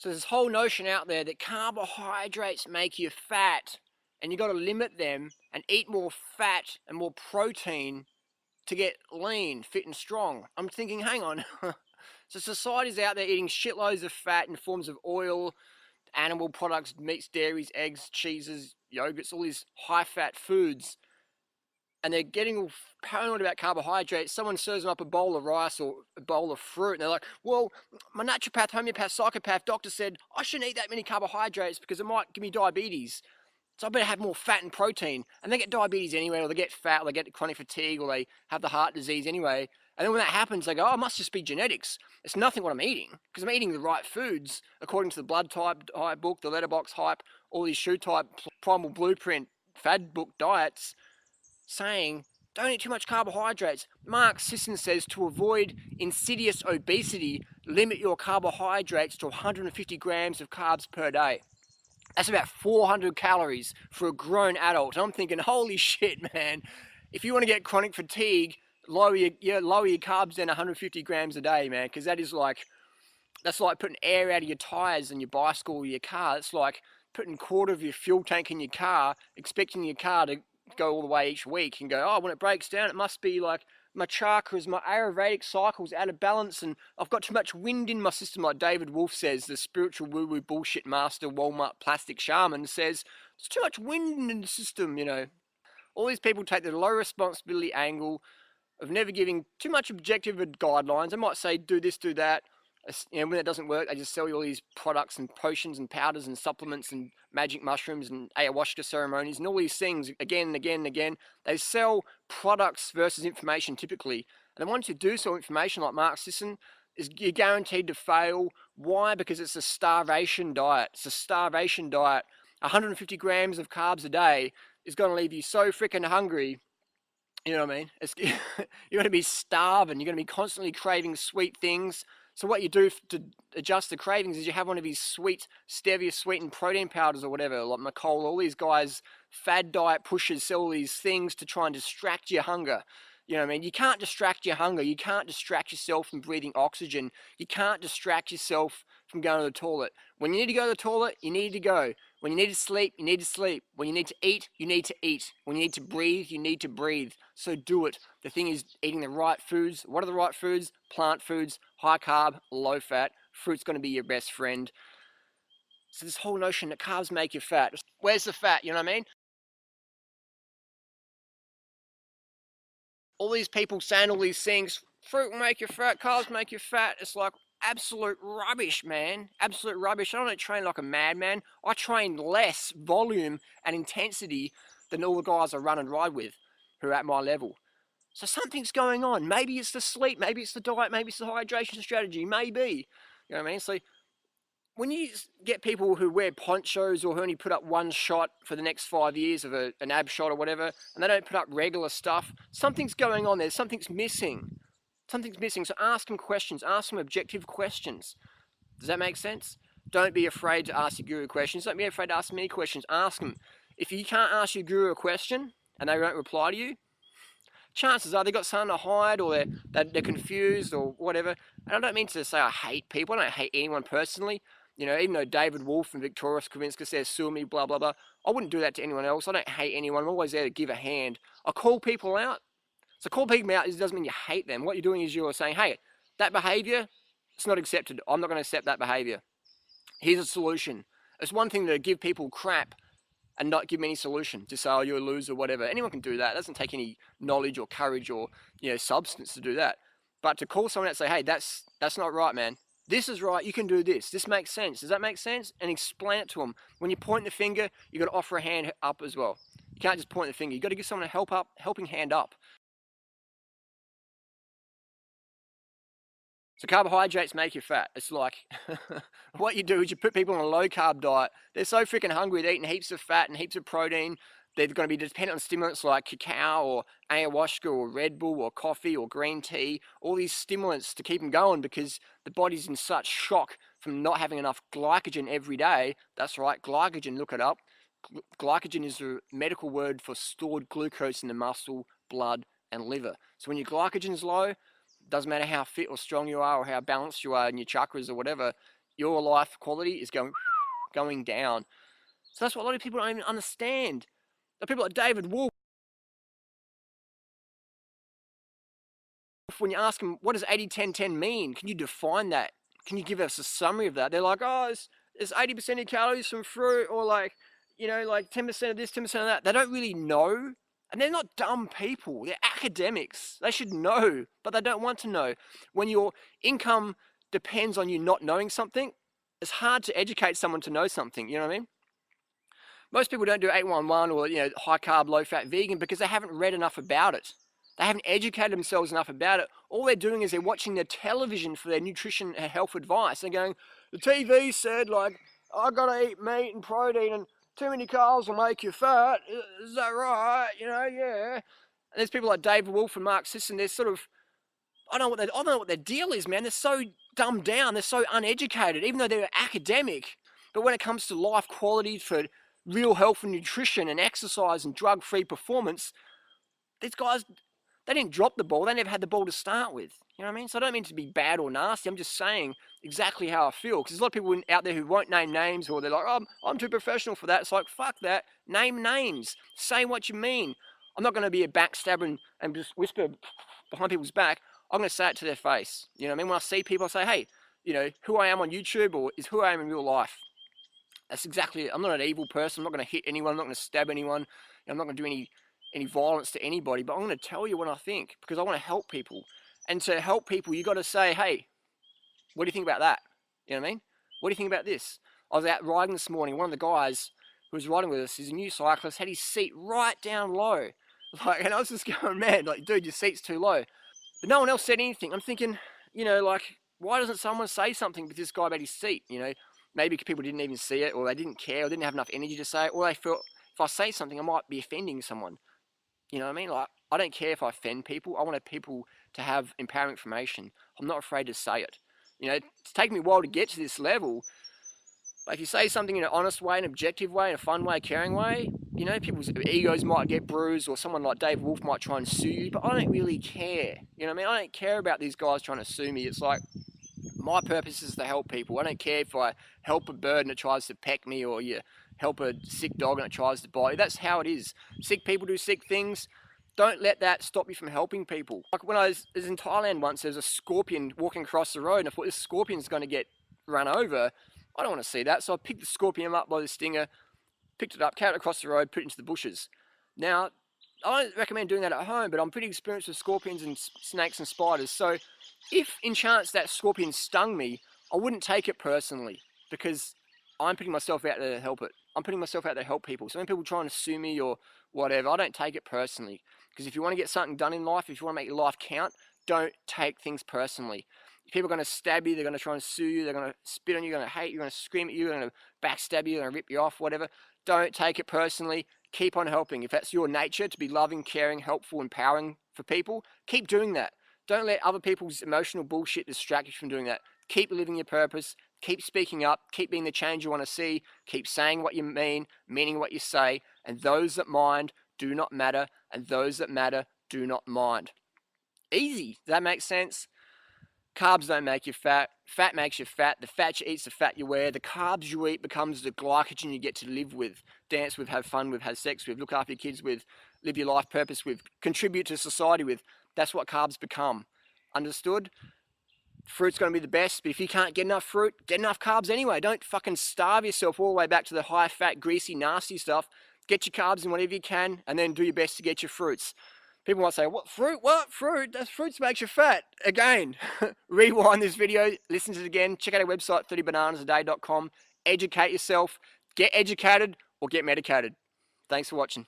So there's this whole notion out there that carbohydrates make you fat, and you got to limit them and eat more fat and more protein to get lean, fit and strong. I'm thinking, hang on. So society's out there eating shitloads of fat in forms of oil, animal products, meats, dairies, eggs, cheeses, yogurts, all these high-fat foods, and they're getting all paranoid about carbohydrates. Someone serves them up a bowl of rice or a bowl of fruit, and they're like, well, my naturopath, homeopath, psychopath doctor said I shouldn't eat that many carbohydrates because it might give me diabetes. So I better have more fat and protein. And they get diabetes anyway, or they get fat, or they get chronic fatigue, or they have the heart disease anyway. And then when that happens, they go, oh, it must just be genetics. It's nothing what I'm eating, because I'm eating the right foods according to the blood type book, the letterbox hype, all these shoe type, primal blueprint, fad book diets, saying don't eat too much carbohydrates. Mark Sisson says to avoid insidious obesity, limit your carbohydrates to 150 grams of carbs per day. That's about 400 calories for a grown adult. And I'm thinking, holy shit, man. If you want to get chronic fatigue, lower your carbs down 150 grams a day, man. Because that's like putting air out of your tires in your bicycle or your car. It's like putting a quarter of your fuel tank in your car, expecting your car to go all the way each week and go, oh, when it breaks down, it must be like my chakras, my Ayurvedic cycle's out of balance and I've got too much wind in my system, like David Wolf says, the spiritual woo-woo bullshit master, Walmart plastic shaman says, there's too much wind in the system, you know. All these people take the low responsibility angle of never giving too much objective guidelines. They might say, do this, do that. You know, when it doesn't work, they just sell you all these products and potions and powders and supplements and magic mushrooms and ayahuasca ceremonies and all these things again and again and again. They sell products versus information typically. And the ones who do sell information like Mark Sisson, you're guaranteed to fail. Why? Because it's a starvation diet. It's a starvation diet. 150 grams of carbs a day is going to leave you so freaking hungry. You know what I mean? You're going to be starving. You're going to be constantly craving sweet things. So what you do to adjust the cravings is you have one of these sweet, stevia sweetened protein powders or whatever, like McCall, all these guys, fad diet pushers sell all these things to try and distract your hunger. You know what I mean? You can't distract your hunger. You can't distract yourself from breathing oxygen. You can't distract yourself from going to the toilet. When you need to go to the toilet, you need to go. When you need to sleep, you need to sleep. When you need to eat, you need to eat. When you need to breathe, you need to breathe. So do it. The thing is eating the right foods. What are the right foods? Plant foods, high carb, low fat. Fruit's going to be your best friend. So this whole notion that carbs make you fat. Where's the fat? You know what I mean? All these people saying all these things, fruit will make you fat, carbs make you fat. It's like absolute rubbish, man. Absolute rubbish. I don't train like a madman. I train less volume and intensity than all the guys I run and ride with who are at my level. So something's going on. Maybe it's the sleep, maybe it's the diet, maybe it's the hydration strategy, maybe. You know what I mean? So when you get people who wear ponchos or who only put up one shot for the next 5 years of an ab shot or whatever, and they don't put up regular stuff, something's going on there. Something's missing. Something's missing. So ask them questions. Ask them objective questions. Does that make sense? Don't be afraid to ask your guru questions. Don't be afraid to ask me questions. Ask them. If you can't ask your guru a question and they won't reply to you, chances are they've got something to hide or they're confused or whatever. And I don't mean to say I hate people. I don't hate anyone personally. You know, even though David Wolf and Victoria Skowinska says sue me, blah, blah, blah, I wouldn't do that to anyone else. I don't hate anyone. I'm always there to give a hand. I call people out. So call people out doesn't mean you hate them. What you're doing is you're saying, hey, that behavior, it's not accepted. I'm not going to accept that behavior. Here's a solution. It's one thing to give people crap and not give them any solution. Just say, oh, you're a loser, whatever. Anyone can do that. It doesn't take any knowledge or courage or, you know, substance to do that. But to call someone out and say, hey, that's not right, man. This is right, you can do this. This makes sense. Does that make sense? And explain it to them. When you point the finger, you've got to offer a hand up as well. You can't just point the finger. You've got to give someone a helping hand up. So carbohydrates make you fat. It's like, what you do is you put people on a low carb diet. They're so freaking hungry, they're eating heaps of fat and heaps of protein. They're going to be dependent on stimulants like cacao or ayahuasca or Red Bull or coffee or green tea, all these stimulants to keep them going because the body's in such shock from not having enough glycogen every day. That's right, glycogen, look it up. Glycogen is a medical word for stored glucose in the muscle, blood, and liver. So when your glycogen's low, doesn't matter how fit or strong you are or how balanced you are in your chakras or whatever, your life quality is going down. So that's what a lot of people don't even understand. The people like David Wolf, when you ask them, what does 80-10-10 mean? Can you define that? Can you give us a summary of that? They're like, oh, it's 80% of your calories from fruit, or like, you know, like 10% of this, 10% of that. They don't really know. And they're not dumb people. They're academics. They should know, but they don't want to know. When your income depends on you not knowing something, it's hard to educate someone to know something. You know what I mean? Most people don't do 811 or, you know, high carb, low fat vegan because they haven't read enough about it. They haven't educated themselves enough about it. All they're doing is they're watching their television for their nutrition and health advice. They're going, the TV said, like, I gotta eat meat and protein, and too many carbs will make you fat. Is that right? You know, yeah. And there's people like David Wolf and Mark Sisson. They're sort of, I don't know what their deal is, man. They're so dumbed down. They're so uneducated, even though they're academic. But when it comes to life quality for real health and nutrition and exercise and drug-free performance, these guys, they didn't drop the ball. They never had the ball to start with. You know what I mean? So I don't mean to be bad or nasty. I'm just saying exactly how I feel. Because there's a lot of people out there who won't name names, or they're like, oh, I'm too professional for that. It's like, fuck that. Name names. Say what you mean. I'm not going to be a backstabber and just whisper behind people's back. I'm going to say it to their face. You know what I mean? When I see people, I say, hey, you know, who I am on YouTube or is who I am in real life. That's exactly it. I'm not an evil person. I'm not going to hit anyone. I'm not going to stab anyone. I'm not going to do any violence to anybody. But I'm going to tell you what I think because I want to help people. And to help people, you got to say, hey, what do you think about that? You know what I mean? What do you think about this? I was out riding this morning. One of the guys who was riding with us, he's a new cyclist, had his seat right down low. Like, and I was just going, man, like, dude, your seat's too low. But no one else said anything. I'm thinking, you know, like, why doesn't someone say something with this guy about his seat? You know, maybe people didn't even see it, or they didn't care, or didn't have enough energy to say it, or they felt if I say something, I might be offending someone. You know what I mean? Like, I don't care if I offend people. I want people to have empowering information. I'm not afraid to say it. You know, it's taken me a while to get to this level. But if you say something in an honest way, an objective way, in a fun way, a caring way, you know, people's egos might get bruised, or someone like Dave Wolf might try and sue you, but I don't really care. You know what I mean? I don't care about these guys trying to sue me. It's like, my purpose is to help people. I don't care if I help a bird and it tries to peck me, or you help a sick dog and it tries to bite you. That's how it is. Sick people do sick things. Don't let that stop you from helping people. Like when I was in Thailand once, there was a scorpion walking across the road, and I thought this scorpion's going to get run over. I don't want to see that. So I picked the scorpion up by the stinger, picked it up, carried it across the road, put it into the bushes. Now, I don't recommend doing that at home, but I'm pretty experienced with scorpions and snakes and spiders. So if in chance that scorpion stung me, I wouldn't take it personally because I'm putting myself out there to help it. I'm putting myself out there to help people. So when people try and sue me or whatever, I don't take it personally. Because if you want to get something done in life, if you want to make your life count, don't take things personally. People are going to stab you, they're going to try and sue you, they're going to spit on you, they're going to hate you, they're going to scream at you, they're going to backstab you, they're going to rip you off, whatever. Don't take it personally. Keep on helping. If that's your nature, to be loving, caring, helpful, empowering for people, keep doing that. Don't let other people's emotional bullshit distract you from doing that. Keep living your purpose. Keep speaking up. Keep being the change you want to see. Keep saying what you mean, meaning what you say. And those that mind do not matter, and those that matter do not mind. Easy. Does that make sense? Carbs don't make you fat. Fat makes you fat. The fat you eat's the fat you wear. The carbs you eat becomes the glycogen you get to live with, dance with, have fun with, have sex with, look after your kids with, live your life purpose with, contribute to society with. That's what carbs become. Understood? Fruit's going to be the best, but if you can't get enough fruit, get enough carbs anyway. Don't fucking starve yourself all the way back to the high fat, greasy, nasty stuff. Get your carbs in whatever you can, and then do your best to get your fruits. People might say, what fruit? What fruit? That fruits makes you fat. Again, rewind this video, listen to it again, check out our website, 30bananasaday.com. Educate yourself, get educated or get medicated. Thanks for watching.